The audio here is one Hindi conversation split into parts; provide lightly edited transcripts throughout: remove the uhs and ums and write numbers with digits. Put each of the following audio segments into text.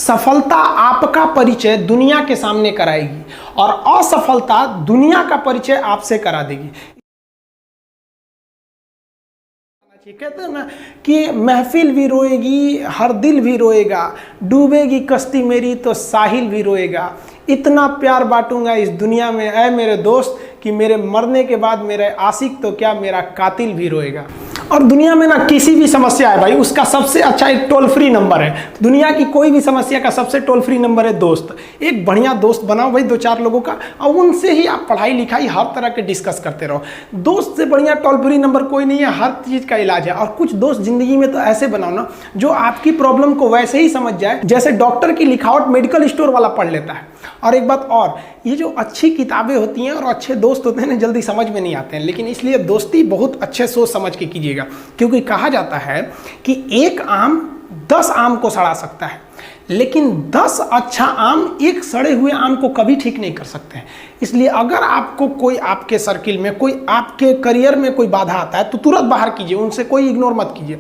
सफलता आपका परिचय दुनिया के सामने कराएगी और असफलता दुनिया का परिचय आपसे करा देगी। कहते हैं ना कि महफिल भी रोएगी, हर दिल भी रोएगा, डूबेगी कश्ती मेरी तो साहिल भी रोएगा। इतना प्यार बांटूंगा इस दुनिया में ऐ मेरे दोस्त कि मेरे मरने के बाद मेरे आशिक तो क्या मेरा कातिल भी रोएगा। और दुनिया में ना किसी भी समस्या है भाई, उसका सबसे अच्छा एक टोल फ्री नंबर है। दुनिया की कोई भी समस्या का सबसे टोल फ्री नंबर है दोस्त। एक बढ़िया दोस्त बनाओ भाई, 2-4 लोगों का, और उनसे ही आप पढ़ाई लिखाई हर तरह के डिस्कस करते रहो। दोस्त से बढ़िया टोल फ्री नंबर कोई नहीं है, हर चीज़ का इलाज है। और कुछ दोस्त जिंदगी में तो ऐसे बनाओ ना जो आपकी प्रॉब्लम को वैसे ही समझ जाए जैसे डॉक्टर की लिखावट मेडिकल स्टोर वाला पढ़ लेता है। और एक बात और, ये जो अच्छी किताबें होती हैं और अच्छे दोस्त होते हैं ना, जल्दी समझ में नहीं आते हैं। लेकिन इसलिए दोस्ती बहुत अच्छे सोच समझ के कीजिएगा, क्योंकि कहा जाता है कि एक आम 10 आम को सड़ा सकता है, लेकिन 10 अच्छा आम एक सड़े हुए आम को कभी ठीक नहीं कर सकते हैं। इसलिए अगर आपको कोई आपके सर्किल में, कोई आपके करियर में कोई बाधा आता है तो तुरंत बाहर कीजिए, उनसे कोई इग्नोर मत कीजिए।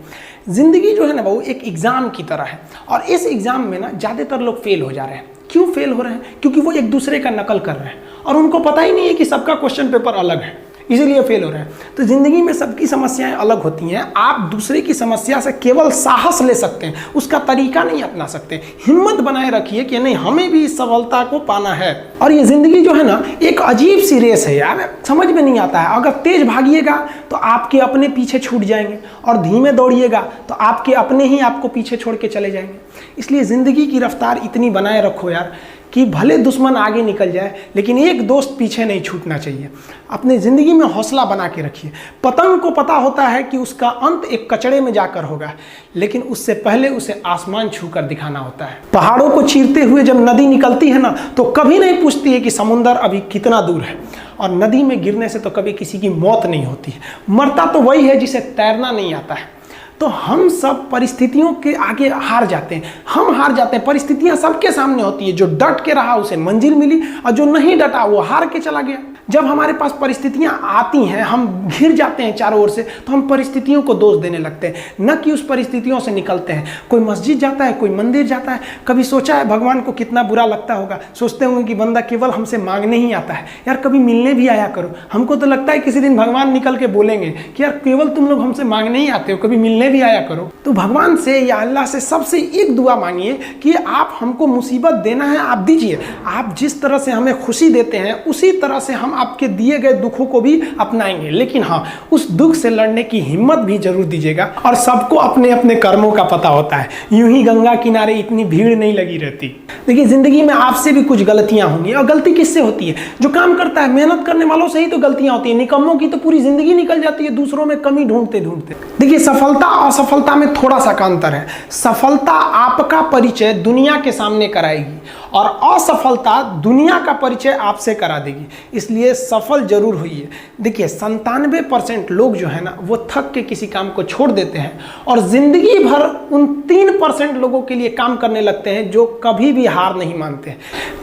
ज़िंदगी जो है ना वो एक एग्ज़ाम की तरह है, और इस एग्ज़ाम में ना ज़्यादातर लोग फेल हो जा रहे हैं। क्यों फेल हो रहे हैं? क्योंकि वो एक दूसरे का नकल कर रहे हैं और उनको पता ही नहीं है कि सबका क्वेश्चन पेपर अलग है, इसीलिए फेल हो रहे हैं। तो ज़िंदगी में सबकी समस्याएं अलग होती हैं। आप दूसरे की समस्या से केवल साहस ले सकते हैं, उसका तरीका नहीं अपना सकते। हिम्मत बनाए रखिए कि नहीं, हमें भी इस सफलता को पाना है। और ये ज़िंदगी जो है ना एक अजीब सी रेस है यार, समझ में नहीं आता है। अगर तेज भागिएगा तो आपके अपने पीछे छूट जाएंगे, और धीमे दौड़िएगा तो आपके अपने ही आपको पीछे छोड़ के चले जाएंगे। इसलिए ज़िंदगी की रफ्तार इतनी बनाए रखो यार कि भले दुश्मन आगे निकल जाए लेकिन एक दोस्त पीछे नहीं छूटना चाहिए। अपने ज़िंदगी में हौसला बना के रखिए। पतंग को पता होता है कि उसका अंत एक कचड़े में जाकर होगा, लेकिन उससे पहले उसे आसमान छूकर दिखाना होता है। पहाड़ों को चीरते हुए जब नदी निकलती है ना तो कभी नहीं पूछती है कि समुंदर अभी कितना दूर है, और नदी में गिरने से तो कभी किसी की मौत नहीं होती है। मरता तो वही है जिसे तैरना नहीं आता है। तो हम सब परिस्थितियों के आगे हार जाते हैं, हम हार जाते हैं। परिस्थितियां सबके सामने होती है, जो डट के रहा उसे मंजिल मिली, और जो नहीं डटा वो हार के चला गया। जब हमारे पास परिस्थितियां आती हैं, हम घिर जाते हैं चारों ओर से, तो हम परिस्थितियों को दोष देने लगते हैं, न कि उस परिस्थितियों से निकलते हैं। कोई मस्जिद जाता है, कोई मंदिर जाता है, कभी सोचा है भगवान को कितना बुरा लगता होगा? सोचते होंगे कि बंदा केवल हमसे मांगने ही आता है, यार कभी मिलने भी आया करो। हमको तो लगता है किसी दिन भगवान निकल के बोलेंगे कि यार केवल तुम लोग हमसे मांगने ही आते हो, कभी मिलने भी आया करो। तो भगवान से या अल्लाह से सबसे एक दुआ मांगिए कि आप हमको मुसीबत देना है, आप दीजिए। आप जिस तरह से हमें खुशी देते हैं उसी तरह से हम आपके दिए गए दुखों को भी अपनाएंगे, लेकिन हाँ, उस दुख से लड़ने की हिम्मत भी जरूर दीजिएगा। और सबको अपने अपने कर्मों का पता होता है, यूं ही गंगा किनारे इतनी भीड़ नहीं लगी रहती। देखिए ज़िंदगी में आपसे भी कुछ गलतियां होंगी, और गलती किससे होती है? जो काम करता है, मेहनत करने वालों से ही तो गलतियां होती है। निकम्मों की तो पूरी जिंदगी निकल जाती है दूसरों में कमी ढूंढते ढूंढते। देखिए सफलता और असफलता में थोड़ा सा का अंतर है। सफलता आपका परिचय दुनिया के सामने कराएगी और असफलता दुनिया का परिचय आपसे करा देगी। इसलिए सफल जरूर होइए। देखिए 97% लोग जो है ना वो थक के किसी काम को छोड़ देते हैं, और जिंदगी भर उन 3% लोगों के लिए काम करने लगते हैं जो कभी भी हार नहीं मानते।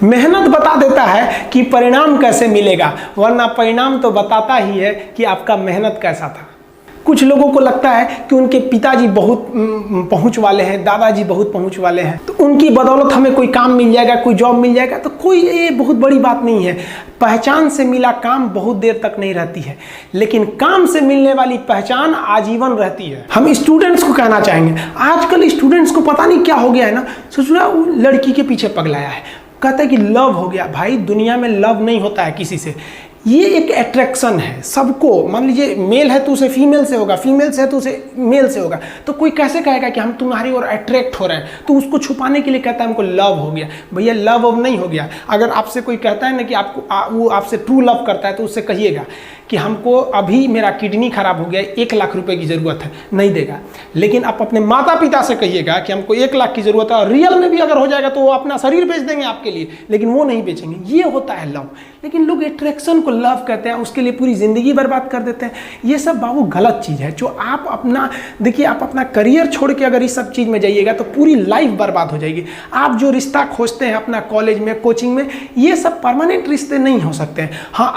मेहनत बता देता है कि परिणाम कैसे मिलेगा, वरना परिणाम तो बताता ही है कि आपका मेहनत कैसा था। कुछ लोगों को लगता है कि उनके पिताजी बहुत पहुंच वाले हैं, दादाजी बहुत पहुंच वाले हैं, तो उनकी बदौलत हमें कोई काम मिल जाएगा, कोई जॉब मिल जाएगा। तो कोई ये बहुत बड़ी बात नहीं है। पहचान से मिला काम बहुत देर तक नहीं रहती है, लेकिन काम से मिलने वाली पहचान आजीवन रहती है। हम स्टूडेंट्स को कहना चाहेंगे, आजकल स्टूडेंट्स को पता नहीं क्या हो गया है ना, सोचना वो लड़की के पीछे पगलाया है, कहता है कि लव हो गया। भाई दुनिया में लव नहीं होता है किसी से, ये एक अट्रैक्शन है सबको। मान लीजिए मेल है तो उसे फीमेल से होगा, फीमेल से है तो उसे मेल से होगा। तो कोई कैसे कहेगा कि हम तुम्हारी ओर अट्रैक्ट हो रहे हैं? तो उसको छुपाने के लिए कहता है हमको लव हो गया। भैया लव अब नहीं हो गया। अगर आपसे कोई कहता है ना कि आपको वो आपसे ट्रू लव करता है, तो उससे कहिएगा कि हमको अभी मेरा किडनी खराब हो गया, 1 लाख रुपए की ज़रूरत है, नहीं देगा। लेकिन आप अपने माता पिता से कहिएगा कि हमको 1 लाख की ज़रूरत है, और रियल में भी अगर हो जाएगा तो वो अपना शरीर बेच देंगे आपके लिए, लेकिन वो नहीं बेचेंगे। ये होता है लव। लेकिन लोग अट्रैक्शन को लव कहते हैं, उसके लिए पूरी ज़िंदगी बर्बाद कर देते हैं। ये सब बाबू गलत चीज़ है। जो आप अपना देखिए, आप अपना करियर छोड़ के अगर इस सब चीज़ में जाइएगा तो पूरी लाइफ बर्बाद हो जाएगी। आप जो रिश्ता खोजते हैं अपना कॉलेज में, कोचिंग में, ये सब परमानेंट रिश्ते नहीं हो सकते हैं। हाँ,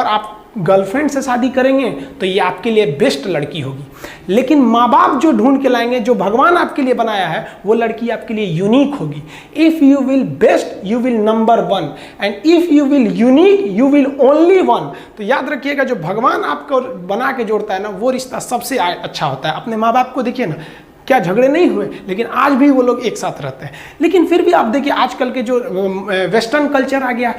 आप गर्लफ्रेंड से शादी करेंगे तो ये आपके लिए बेस्ट लड़की होगी, लेकिन माँ बाप जो ढूंढ के लाएंगे, जो भगवान आपके लिए बनाया है, वो लड़की आपके लिए यूनिक होगी। If you will best you will number one, and if you will unique you will only one. तो याद रखिएगा, जो भगवान आपको बना के जोड़ता है ना, वो रिश्ता सबसे अच्छा होता है। अपने माँ बाप को देखिए ना, क्या झगड़े नहीं हुए, लेकिन आज भी वो लोग एक साथ रहते हैं। लेकिन फिर भी आप देखिए, आजकल के जो वेस्टर्न कल्चर आ गया,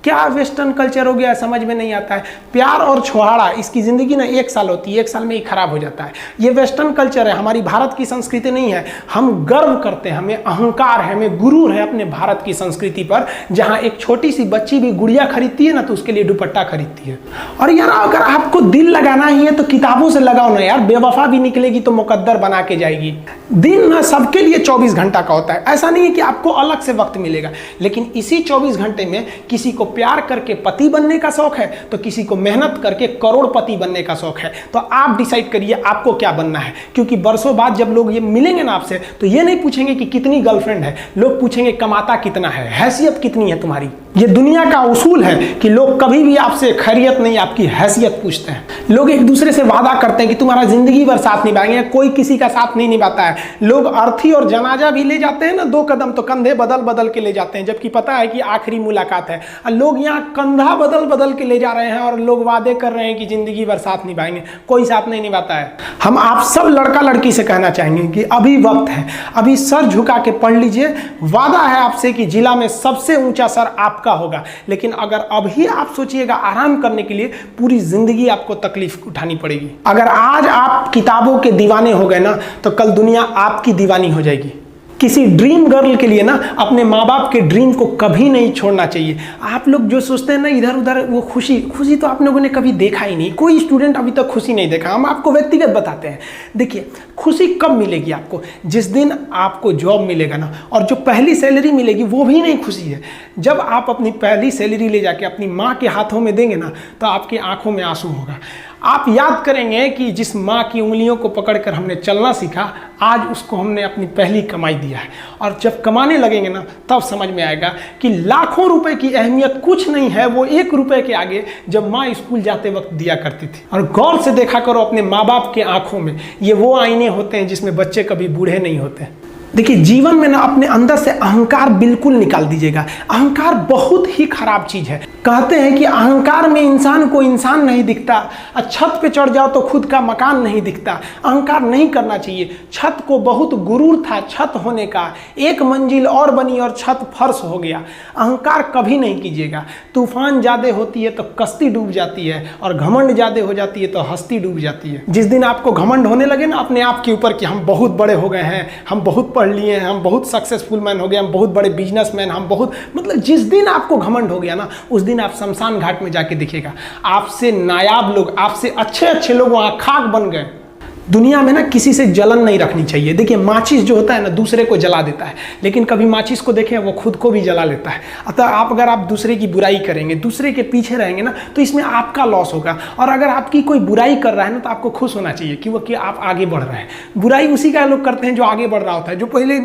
क्या वेस्टर्न कल्चर हो गया समझ में नहीं आता है। प्यार और छोहाड़ा, इसकी ज़िंदगी ना 1 साल होती है, 1 साल में ही खराब हो जाता है। ये वेस्टर्न कल्चर है, हमारी भारत की संस्कृति नहीं है। हम गर्व करते हैं, हमें अहंकार है, हमें गुरूर है अपने भारत की संस्कृति पर, जहाँ एक छोटी सी बच्ची भी गुड़िया खरीदती है ना, तो उसके लिए दुपट्टा खरीदती है। और यार, अगर आपको दिल लगाना ही है तो किताबों से लगाओ ना यार, बेवफा भी निकलेगी तो मुकद्दर बना के जाएगी। दिन ना सबके लिए 24 घंटा का होता है, ऐसा नहीं है कि आपको अलग से वक्त मिलेगा, लेकिन इसी 24 घंटे में किसी को प्यार करके पति बनने का शौक है, तो किसी को मेहनत करके करोड़पति बनने का शौक है। तो आप डिसाइड करिए आपको क्या बनना है, क्योंकि बरसों बाद जब लोग ये मिलेंगे ना आपसे, तो ये नहीं पूछेंगे कि कितनी गर्लफ्रेंड है, लोग पूछेंगे कमाता कितना है, हैसियत कितनी है तुम्हारी। ये दुनिया का उसूल है कि लोग कभी भी आपसे खैरियत नहीं, आपकी हैसियत पूछते हैं। लोग एक दूसरे से वादा करते हैं कि तुम्हारा जिंदगी भर साथ निभाएंगे, कोई किसी का साथ नहीं निभाता है। लोग अर्थी और जनाजा भी ले जाते हैं ना 2 कदम, तो कंधे बदल बदल के ले जाते हैं, जबकि पता है कि आखिरी मुलाकात है। और लोग यहाँ कंधा बदल बदल के ले जा रहे हैं और लोग वादे कर रहे हैं कि जिंदगी भर साथ निभाएंगे, कोई साथ नहीं निभाता है। हम आप सब लड़का लड़की से कहना चाहेंगे कि अभी वक्त है, अभी सर झुका के पढ़ लीजिए। वादा है आपसे कि जिला में सबसे ऊंचा सर आपका होगा, लेकिन अगर अभी आप सोचिएगा आराम करने के लिए, पूरी जिंदगी आपको तकलीफ उठानी पड़ेगी। अगर आज आप किताबों के दीवाने हो गए ना, तो कल दुनिया आपकी दीवानी हो जाएगी। किसी ड्रीम गर्ल के लिए ना अपने माँ बाप के ड्रीम को कभी नहीं छोड़ना चाहिए। आप लोग जो सोचते हैं ना इधर उधर, वो खुशी तो आप लोगों ने कभी देखा ही नहीं। कोई स्टूडेंट अभी तक खुशी नहीं देखा। हम आपको व्यक्तिगत बताते हैं। देखिए, खुशी कब मिलेगी आपको? जिस दिन आपको जॉब मिलेगा ना, और जो पहली सैलरी मिलेगी वो भी नहीं खुशी है। जब आप अपनी पहली सैलरी ले जाके अपनी माँ के हाथों में देंगे ना, तो आपकी आंखों में आंसू होगा। आप याद करेंगे कि जिस माँ की उंगलियों को पकड़कर हमने चलना सीखा, आज उसको हमने अपनी पहली कमाई दिया है। और जब कमाने लगेंगे ना, तब समझ में आएगा कि लाखों रुपए की अहमियत कुछ नहीं है, वो 1 रुपए के आगे जब माँ स्कूल जाते वक्त दिया करती थी। और गौर से देखा करो अपने माँ बाप के आंखों में, ये वो आईने होते हैं जिसमें बच्चे कभी बूढ़े नहीं होते। देखिए, जीवन में ना अपने अंदर से अहंकार बिल्कुल निकाल दीजिएगा। अहंकार बहुत ही खराब चीज़ है। कहते हैं कि अहंकार में इंसान को इंसान नहीं दिखता, छत पे चढ़ जाओ तो खुद का मकान नहीं दिखता। अहंकार नहीं करना चाहिए। छत को बहुत गुरूर था छत होने का, 1 मंजिल और बनी और छत फर्श हो गया। अहंकार कभी नहीं कीजिएगा। तूफान ज़्यादा होती है तो कश्ती डूब जाती है, और घमंड ज़्यादा हो जाती है तो हस्ती डूब जाती है। जिस दिन आपको घमंड होने लगे ना अपने आप के ऊपर कि हम बहुत बड़े हो गए हैं, हम बहुत पढ़ लिए हैं, हम बहुत सक्सेसफुल मैन हो गए, हम बहुत बड़े बिजनेसमैन, हम बहुत, मतलब जिस दिन आपको घमंड हो गया ना, उस दिन आप शमशान घाट में जाके देखिएगा, आपसे नायाब लोग, आपसे अच्छे अच्छे लोग वहां खाक बन गए। दुनिया में ना किसी से जलन नहीं रखनी चाहिए। देखिए, माचिस जो होता है ना दूसरे को जला देता है, लेकिन कभी माचिस को देखें वो खुद को भी जला लेता है। अतः अगर आप दूसरे की बुराई करेंगे, दूसरे के पीछे रहेंगे ना, तो इसमें आपका लॉस होगा। और अगर आपकी कोई बुराई कर रहा है ना, तो आपको खुश होना चाहिए कि आप आगे बढ़ रहे हैं। बुराई उसी का लोग करते हैं जो आगे बढ़ रहा होता है। जो पहले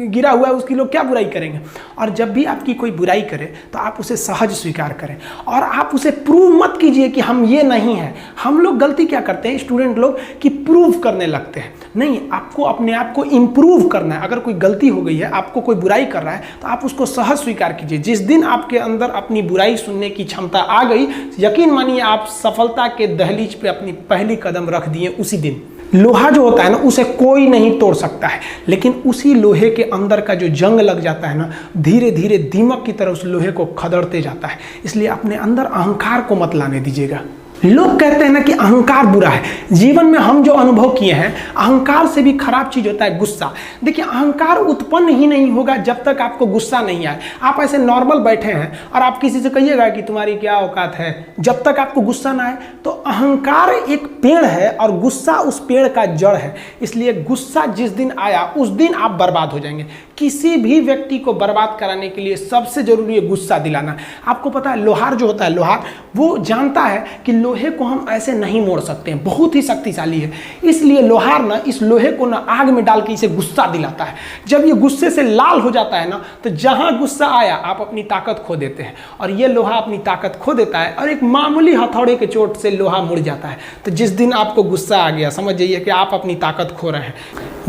गिरा हुआ है उसकी लोग क्या बुराई करेंगे। और जब भी आपकी कोई बुराई करे तो आप उसे सहज स्वीकार करें, और आप उसे प्रूव मत कीजिए कि हम ये नहीं हैं। हम लोग गलती क्या करते हैं स्टूडेंट लोग, कि प्रूव करने लगते हैं। नहीं, आपको अपने आप को इम्प्रूव करना है। अगर कोई गलती हो गई है, आपको कोई बुराई कर रहा है, तो आप उसको सहज स्वीकार कीजिए। जिस दिन आपके अंदर अपनी बुराई सुनने की क्षमता आ गई, यकीन मानिए आप सफलता के दहलीज पे अपनी पहली कदम रख दिए उसी दिन। लोहा जो होता है ना, उसे कोई नहीं तोड़ सकता है, लेकिन उसी लोहे के अंदर का जो जंग लग जाता है ना, धीरे धीरे दीमक की तरह उस लोहे को खदड़ते जाता है। इसलिए अपने अंदर अहंकार को मत लाने दीजिएगा। लोग कहते हैं ना कि अहंकार बुरा है। जीवन में हम जो अनुभव किए हैं, अहंकार से भी खराब चीज होता है गुस्सा। देखिए, अहंकार उत्पन्न ही नहीं होगा जब तक आपको गुस्सा नहीं आए। आप ऐसे नॉर्मल बैठे हैं और आप किसी से कहिएगा कि तुम्हारी क्या औकात है, जब तक आपको गुस्सा ना आए। तो अहंकार एक पेड़ है और गुस्सा उस पेड़ का जड़ है। इसलिए गुस्सा जिस दिन आया उस दिन आप बर्बाद हो जाएंगे। किसी भी व्यक्ति को बर्बाद कराने के लिए सबसे जरूरी है गुस्सा दिलाना। आपको पता है लोहार जो होता है, लोहार वो जानता है कि लोहे को हम ऐसे नहीं मोड़ सकते हैं, बहुत ही शक्तिशाली है। इसलिए लोहार ना इस लोहे को ना आग में डाल के इसे गुस्सा दिलाता है। जब ये गुस्से से लाल हो जाता है ना, तो जहां गुस्सा आया आप अपनी ताकत खो देते हैं, और ये लोहा अपनी ताकत खो देता है और एक मामूली हथौड़े के चोट से लोहा मुड़ जाता है। तो जिस दिन आपको गुस्सा आ गया, समझ जाइए कि आप अपनी ताकत खो रहे हैं।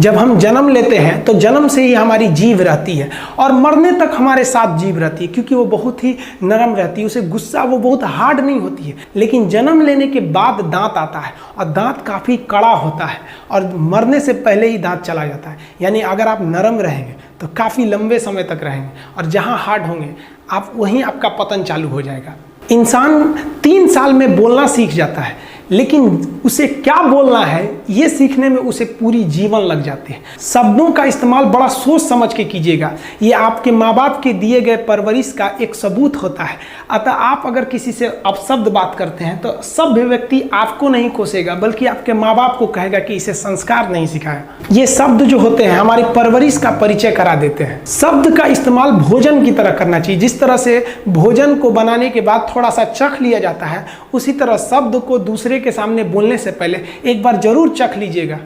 जब हम जन्म लेते हैं तो जन्म से ही हमारी जीभ रहती है और मरने तक हमारे साथ जीभ रहती है, क्योंकि वो बहुत ही नरम रहती है, उसे गुस्सा वो बहुत हार्ड नहीं होती है। लेकिन जन्म लेने के बाद दांत आता है और दांत काफ़ी कड़ा होता है और मरने से पहले ही दांत चला जाता है। यानी अगर आप नरम रहेंगे तो काफ़ी लंबे समय तक रहेंगे, और जहाँ हार्ड होंगे आप वहीं आपका पतन चालू हो जाएगा। इंसान 3 साल में बोलना सीख जाता है, लेकिन उसे क्या बोलना है ये सीखने में उसे पूरी जीवन लग जाती है। शब्दों का इस्तेमाल बड़ा सोच समझ के कीजिएगा, ये आपके माँ बाप के दिए गए परवरिश का एक सबूत होता है। अतः आप अगर किसी से अपशब्द बात करते हैं तो सभ्य व्यक्ति आपको नहीं कोसेगा, बल्कि आपके माँ बाप को कहेगा कि इसे संस्कार नहीं सिखाया। ये शब्द जो होते हैं हमारी परवरिश का परिचय करा देते हैं। शब्द का इस्तेमाल भोजन की तरह करना चाहिए। जिस तरह से भोजन को बनाने के बाद थोड़ा सा चख लिया जाता है, उसी तरह शब्द को दूसरे के सामने बोलने से पहले एक बार जरूर चख लीजिएगा।